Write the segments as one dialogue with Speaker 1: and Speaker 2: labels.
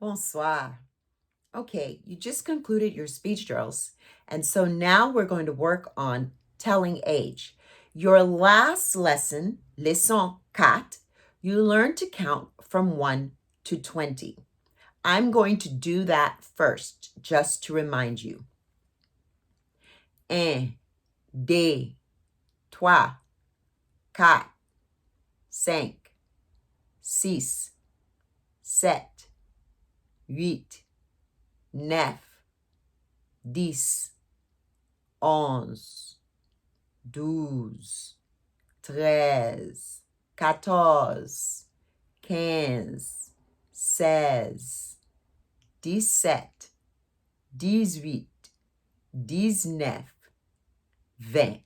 Speaker 1: Bonsoir. Okay, you just concluded your speech drills, and so now we're going to work on telling age. Your last lesson, leçon 4, you learned to count from 1 to 20. I'm going to do that first, just to remind you. 1, 2, 3, 4, 5, 6, 7, 8, 9, 10, 11, 12, 13, 14, 15, 16, 17, 18, 19, 20.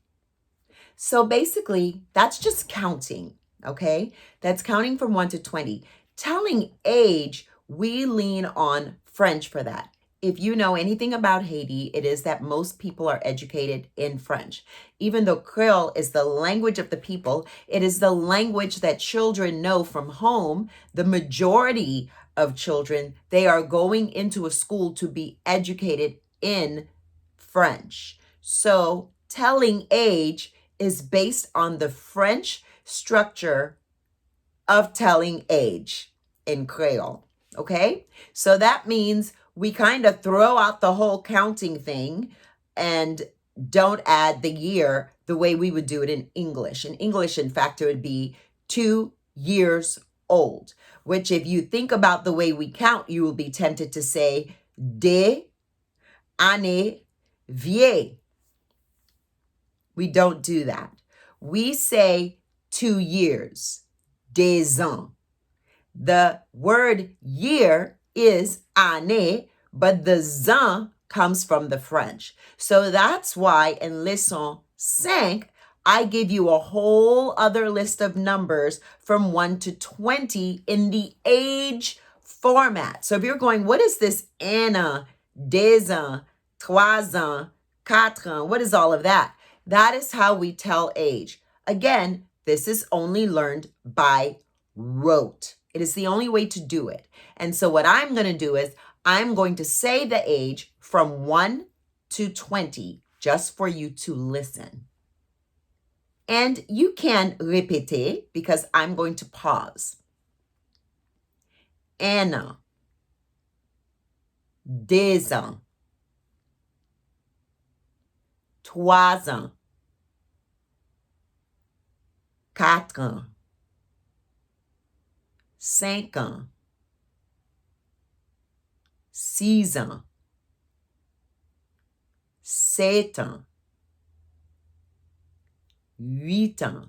Speaker 1: So basically, that's just counting, okay? That's counting from 1 to 20. Telling age, we lean on French for that. If you know anything about Haiti, it is that most people are educated in French. Even though Creole is the language of the people, it is the language that children know from home. The majority of children, they are going into a school to be educated in French. So telling age is based on the French structure of telling age in Creole, okay? So that means we kind of throw out the whole counting thing and don't add the year the way we would do it in English. In English, in fact, it would be 2 years old, which if you think about the way we count, you will be tempted to say des années vieilles. We don't do that. We say 2 years, des ans. The word year is année, but the ans comes from the French. So that's why in leçon 5, I give you a whole other list of numbers from 1 to 20 in the age format. So if you're going, what is this un an, deux ans, trois ans, quatre ans? What is all of that? That is how we tell age. Again, this is only learned by rote. It is the only way to do it. And so what I'm going to do is I'm going to say the age from 1 to 20 just for you to listen. And you can répéter because I'm going to pause. Un an, deux ans, trois ans, quatre ans, 5 ans, 6 ans, 7 ans, 8 ans,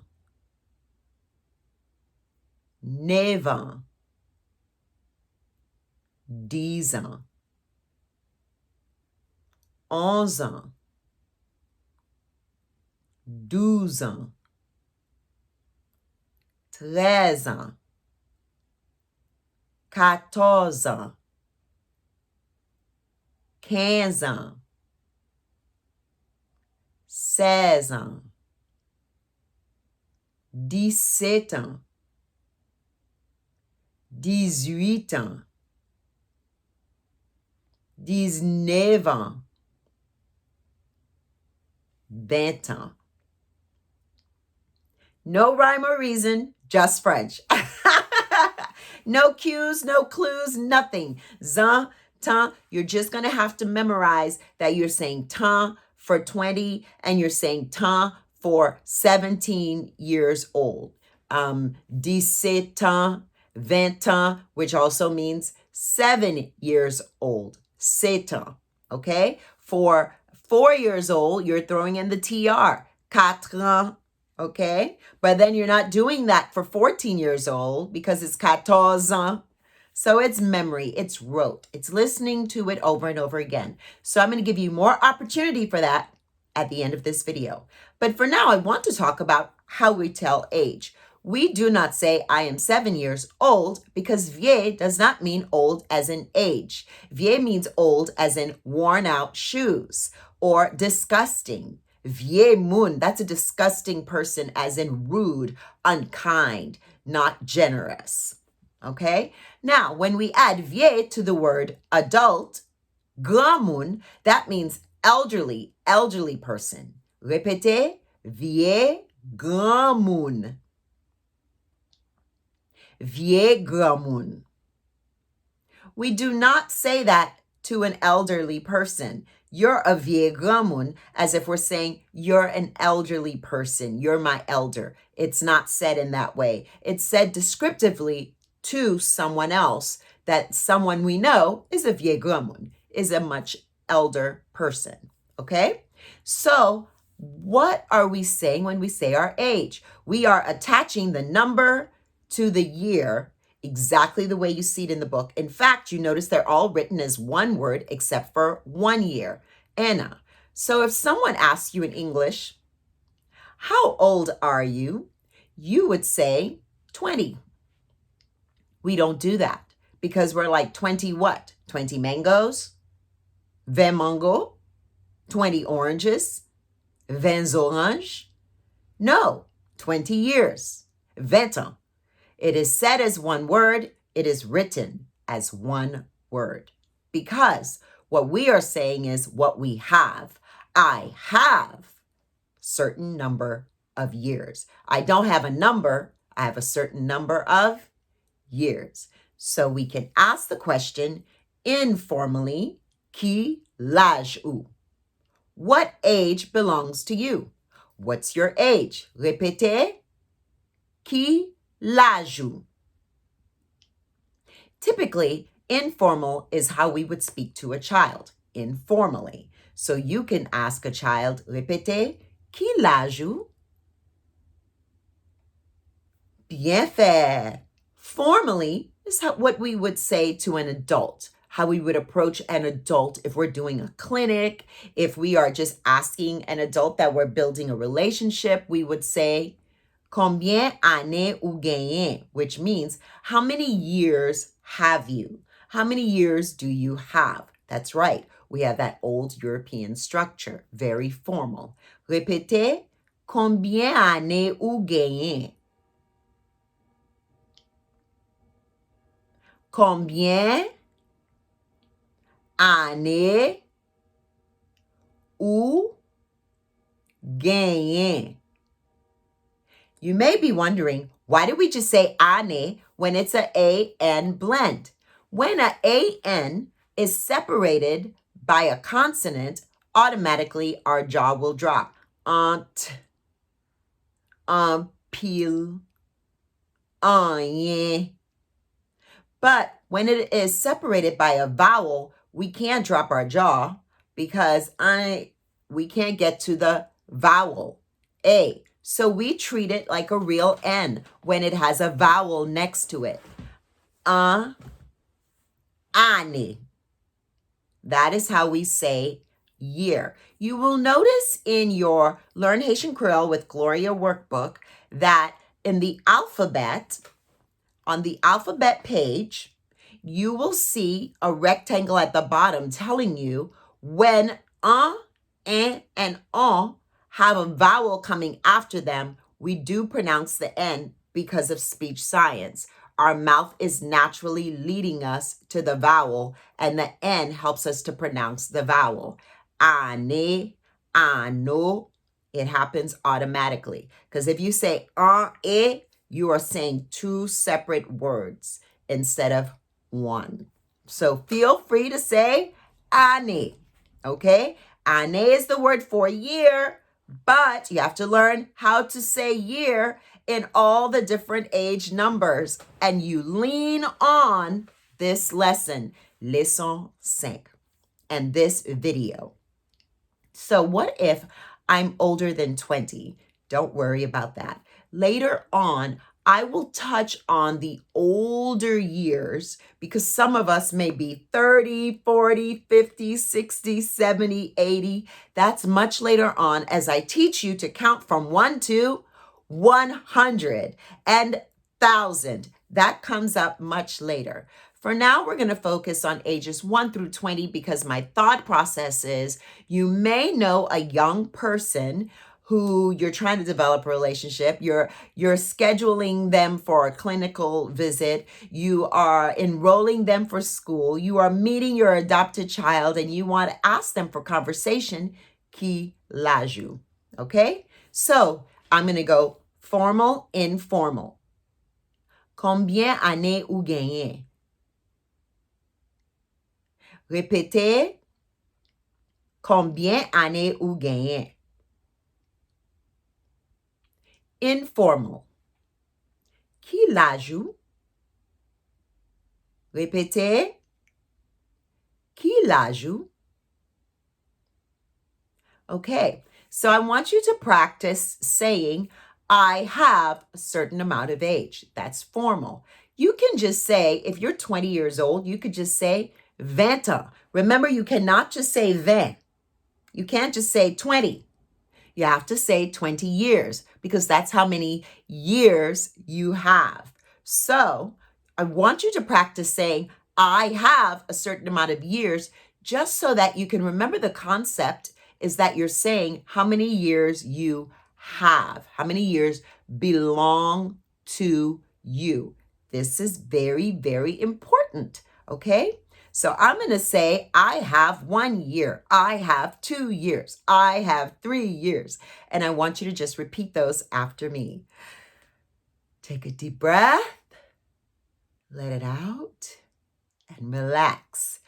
Speaker 1: 9 ans, 10 ans, 11 ans, 12 ans, 13 ans, 14 ans, 15 ans, 16 ans, 17 ans, 18 ans, 19 ans, 20 ans. No rhyme or reason, just French. No cues, no clues, nothing. Zan, tan, you're just going to have to memorize that you're saying tan for 20 and you're saying tan for 17 years old. 17 ans, 20 ans, which also means 7 years old. 7 ans, okay? For 4 years old, you're throwing in the TR. 4 ans, okay? But then you're not doing that for 14 years old because it's 14 ans. So it's memory, it's rote. It's listening to it over and over again. So I'm going to give you more opportunity for that at the end of this video. But for now, I want to talk about how we tell age. We do not say I am 7 years old because vieux does not mean old as in age. Vieux means old as in worn out shoes or disgusting. Vieux moun, that's a disgusting person as in rude, unkind, not generous. Okay? Now, when we add vieux to the word adult, grand moun, that means elderly, elderly person. Répétez, vieux grand moun. Vieux grand moun. We do not say that to an elderly person. You're a vieux grand moun, as if we're saying you're an elderly person. You're my elder. It's not said in that way. It's said descriptively to someone else, that someone we know is a vieux grand moun, is a much elder person. Okay? So what are we saying when we say our age? We are attaching the number to the year exactly the way you see it in the book. In fact, you notice they're all written as one word except for 1 year, Anna. So if someone asks you in English, how old are you? You would say 20. We don't do that because we're like 20 what? 20 mangoes? 20 mango? 20 oranges? 20 oranges? No, 20 years. 20 ans. It is said as one word. It is written as one word. Because what we are saying is what we have. I have certain number of years. I don't have a number. I have a certain number of years. So we can ask the question informally, qui l'âge ou? What age belongs to you? What's your age? Répétez, qui l'âge ou? Typically, informal is how we would speak to a child, informally. So you can ask a child, répétez, qui l'âge ou? Bien fait. Formally is what we would say to an adult, how we would approach an adult if we're doing a clinic, if we are just asking an adult that we're building a relationship, we would say, combien années ou gagnez, which means how many years have you? How many years do you have? That's right. We have that old European structure, very formal. Répétez, combien années ou gagnez? Combien années ou gagnez? You may be wondering, why did we just say année when it's a A-N blend? When a A-N is separated by a consonant, automatically our jaw will drop. Ant, pile, anye. But when it is separated by a vowel, we can't drop our jaw because we can't get to the vowel, A. So we treat it like a real N when it has a vowel next to it. Ani. That is how we say year. You will notice in your Learn Haitian Creole with Gloria workbook that in the alphabet, on the alphabet page, you will see a rectangle at the bottom telling you when un, and have a vowel coming after them, we do pronounce the N because of speech science. Our mouth is naturally leading us to the vowel, and the N helps us to pronounce the vowel. Ane, ano, it happens automatically. Because if you say e, you are saying two separate words instead of one. So feel free to say ane, okay? Ane is the word for year, but you have to learn how to say year in all the different age numbers. And you lean on this lesson, Leçon 5, and this video. So what if I'm older than 20? Don't worry about that. Later on, I will touch on the older years because some of us may be 30, 40, 50, 60, 70, 80. That's much later on as I teach you to count from 1 to 100 and 1,000. That comes up much later. For now, we're going to focus on ages 1 through 20 because my thought process is you may know a young person who you're trying to develop a relationship. You're scheduling them for a clinical visit. You are enrolling them for school. You are meeting your adopted child and you want to ask them for conversation. Qui l'âge? Okay? So I'm going to go formal, informal. Combien années ou gagnez? Répétez. Combien années ou gagnez? Informal. Qui l'ajoute? Répétez. Qui l'ajoute? Okay, so I want you to practice saying, I have a certain amount of age. That's formal. You can just say, if you're 20 years old, you could just say 20 ans. Remember, you cannot just say 20. You can't just say 20. You have to say 20 years because that's how many years you have. So I want you to practice saying, I have a certain amount of years, just so that you can remember the concept is that you're saying how many years you have, how many years belong to you. This is very, very important, okay? So I'm going to say, I have 1 year. I have 2 years. I have 3 years. And I want you to just repeat those after me. Take a deep breath. Let it out. And relax.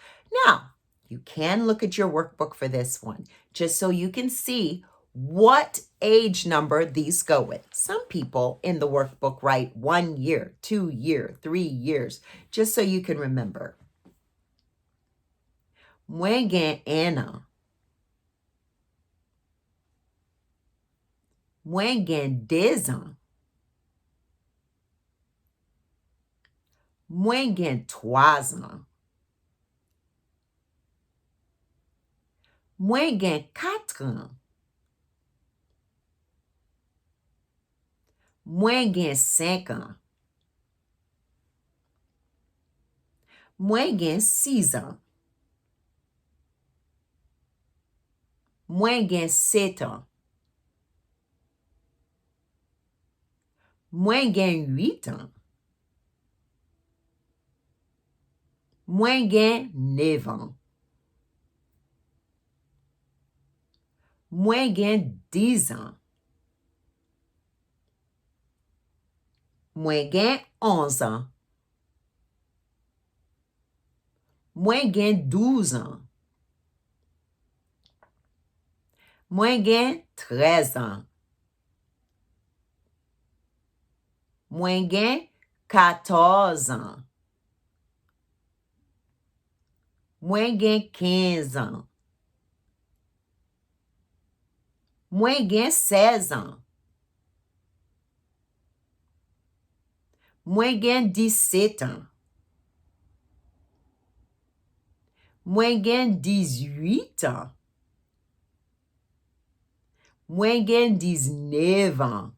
Speaker 1: Now, you can look at your workbook for this one, just so you can see what age number these go with. Some people in the workbook write 1 year, 2 year, 3 years, just so you can remember. Mwen gen 1 an. Mwen gen 2 ans. Mwen gen 3 ans. Mwen gen 4 ans. Mwen gen 5 ans. Mwen gen 6 ans. Mwen gen 7 ans. Mwen gen 8 ans. Mwen gen 9 ans. Mwen gen 10 ans. Mwen gen 11 ans. Mwen gen 12 ans. Mwen gen 13 ans. Mwen gen 14 ans. Mwen gen 15 ans. Mwen gen 16 ans. Mwen gen 17 ans. Mwen gen 18 ans. Mwen gen 19 ans.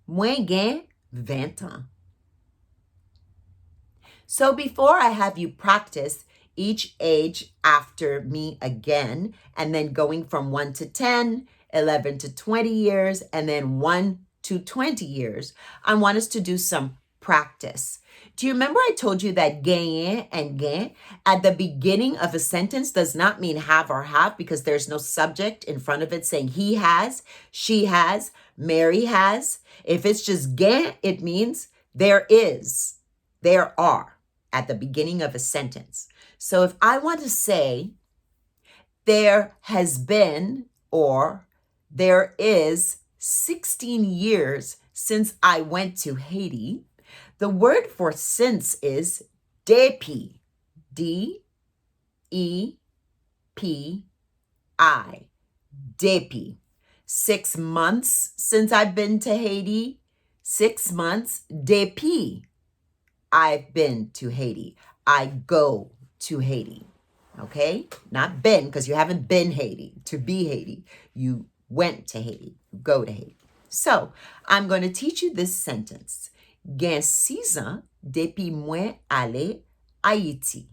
Speaker 1: Mwen gen 20 ans. So before I have you practice each age after me again, and then going from 1 to 10, 11 to 20 years, and then 1 to 20 years, I want us to do some practice. Do you remember I told you that gagner and gain at the beginning of a sentence does not mean have or have, because there's no subject in front of it saying he has, she has, Mary has. If it's just gain, it means there is, there are at the beginning of a sentence. So if I want to say there has been or there is 16 years since I went to Haiti, the word for since is depuis. D-E-P-I. Depuis. 6 months since I've been to Haiti. 6 months. Depuis I've been to Haiti. I go to Haiti. Okay? Not been, because you haven't been Haiti. To be Haiti. You went to Haiti. You go to Haiti. So, I'm going to teach you this sentence. Gen 6 ans depuis mwen ale Haiti.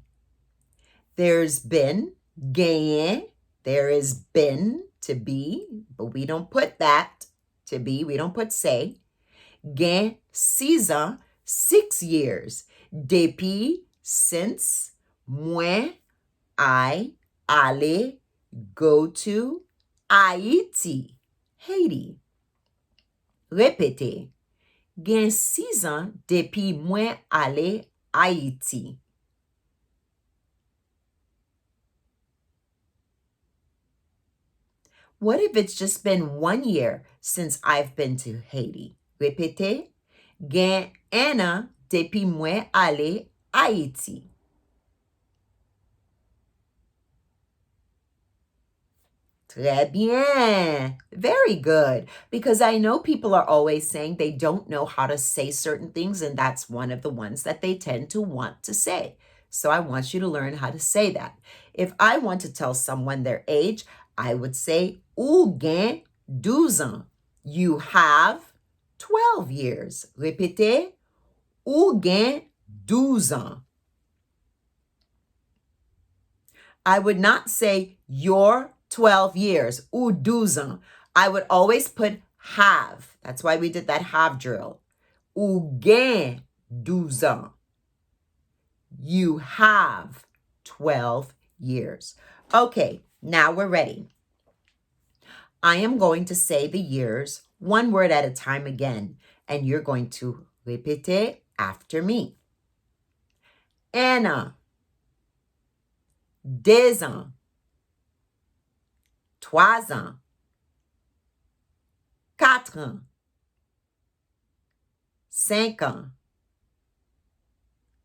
Speaker 1: There's been, gain, there has been, to be, but we don't put that. To be, we don't put say. Gen 6 ans, 6 years. Depuis, since, moi, I, aller, go to, Haiti, Haiti. Répétez. Gen 6 ans depuis moi aller Haïti. What if it's just been 1 year since I've been to Haiti? Répétez. Gen 1 an depuis moi aller Haïti. Très bien. Very good. Because I know people are always saying they don't know how to say certain things, and that's one of the ones that they tend to want to say. So I want you to learn how to say that. If I want to tell someone their age, I would say, ou gen 12 ans. You have 12 years. Répétez, ou gen 12 ans. I would not say your 12 years, ou 12 ans. I would always put have. That's why we did that have drill. Ou gen 12 ans. You have 12 years. Okay, now we're ready. I am going to say the years one word at a time again, and you're going to répéter after me. 1 an, 2 ans, 3 ans, 4 ans, 5 ans,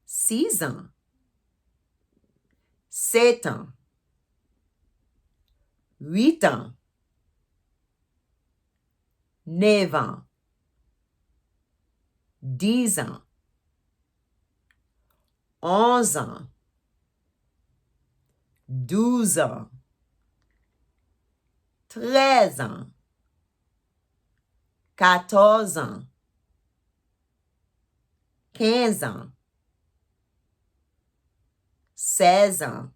Speaker 1: 6 ans, 7 ans, 8 ans, 9 ans, 10 ans, 11 ans, 12 ans, 13 ans, 14 ans, 15 ans, 16 ans,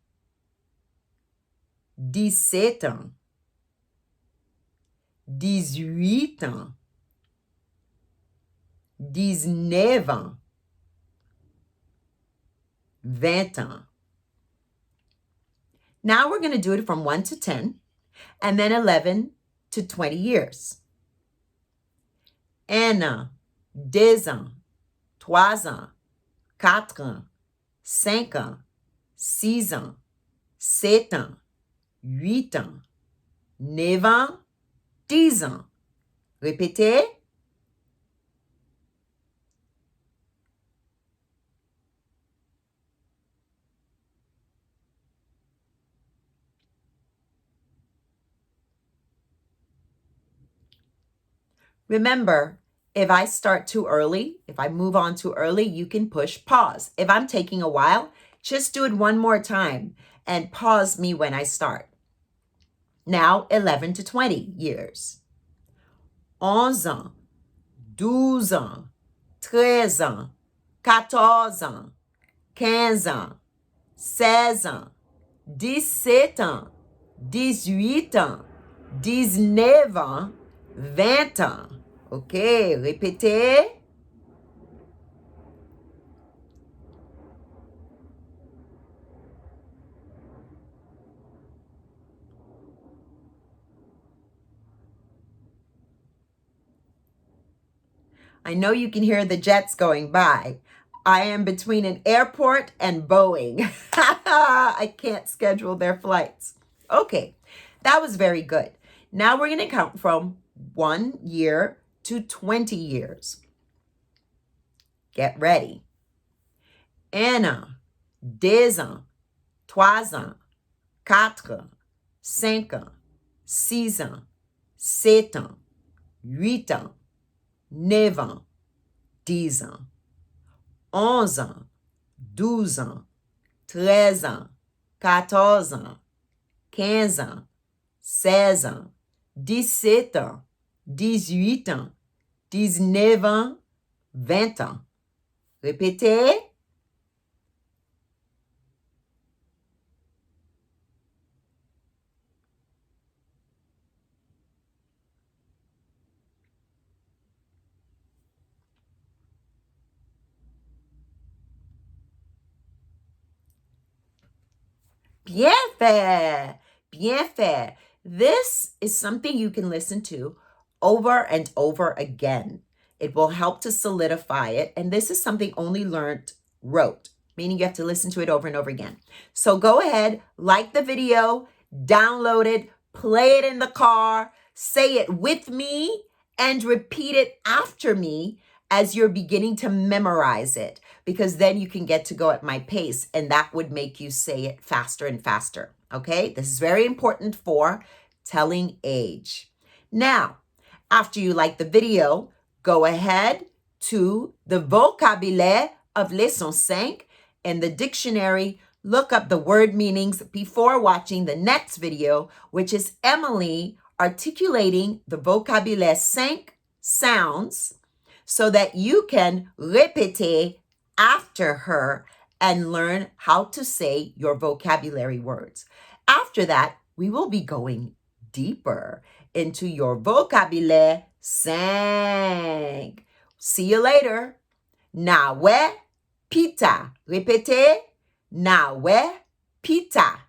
Speaker 1: 17 ans, 18 ans, 19 ans, 20 ans. Now we're going to do it from 1 to 10, and then 11 to 20 years. 1 an, 2 ans, 3 ans, 4 ans, 5 ans, 6 ans, 7 ans, 8 ans, 9 ans, 10 ans. Répétez. Remember, if I start too early, if I move on too early, you can push pause. If I'm taking a while, just do it one more time and pause me when I start. Now, 11 to 20 years. 11 ans, 12 ans, 13 ans, 14 ans, 15 ans, 16 ans, 17 ans, 18 ans, 19 ans, 20 ans. OK, répétez. I know you can hear the jets going by. I am between an airport and Boeing. I can't schedule their flights. Okay, that was very good. Now we're going to count from 1 year to 20 years. Get ready. 1 an, 2 ans, 3 ans, 4 ans, 5 ans, 6 ans, 7 ans, 8 ans, 9 ans, 10 ans, 11 ans, 12 ans, 13 ans, 14 ans, 15 ans, 16 ans, 17 ans, 18 ans, 19 ans, 20 ans. Répétez. Bien fait. Bien fait. This is something you can listen to over and over again. It will help to solidify it. And this is something only learned rote, meaning you have to listen to it over and over again. So go ahead, like the video, download it, play it in the car, say it with me, and repeat it after me as you're beginning to memorize it, because then you can get to go at my pace and that would make you say it faster and faster. Okay, this is very important for telling age. Now, after you like the video, go ahead to the vocabulaire of leçon 5 in the dictionary. Look up the word meanings before watching the next video, which is Emily articulating the vocabulaire 5 sounds so that you can répéter after her and learn how to say your vocabulary words. After that, we will be going deeper into your vocabulaire 5. See you later. Nawe pita. Répétez. Nawe pita.